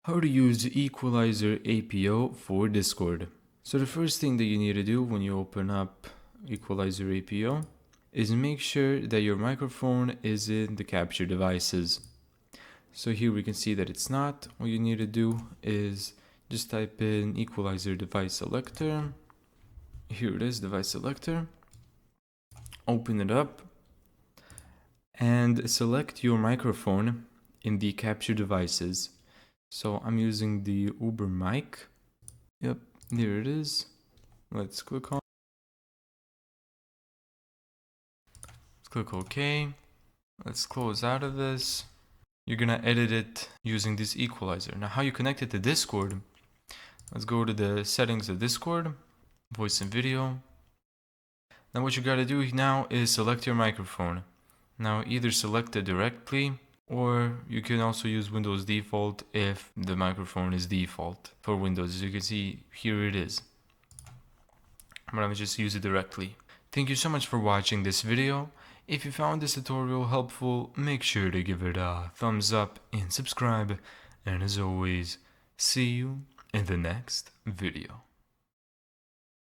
How to use Equalizer APO for Discord. So the first thing that you need to do when you open up Equalizer APO is make sure that your microphone is in the capture devices. So here we can see that it's not. All you need to do is just type in Equalizer device selector. Here it is, device selector. Open it up and select your microphone in the capture devices. So I'm using the Uber mic. Yep, there it is. Let's click on. Let's click OK. Let's close out of this. You're gonna edit it using this equalizer. Now, how you connect it to Discord? Let's go to the settings of Discord, voice and video. Now, what you gotta do now is select your microphone. Now, either select it directly, or you can also use Windows default if the microphone is default for Windows. As you can see, here it is. I'm gonna just use it directly. Thank you so much for watching this video. If you found this tutorial helpful, make sure to give it a thumbs up and subscribe. And as always, see you in the next video.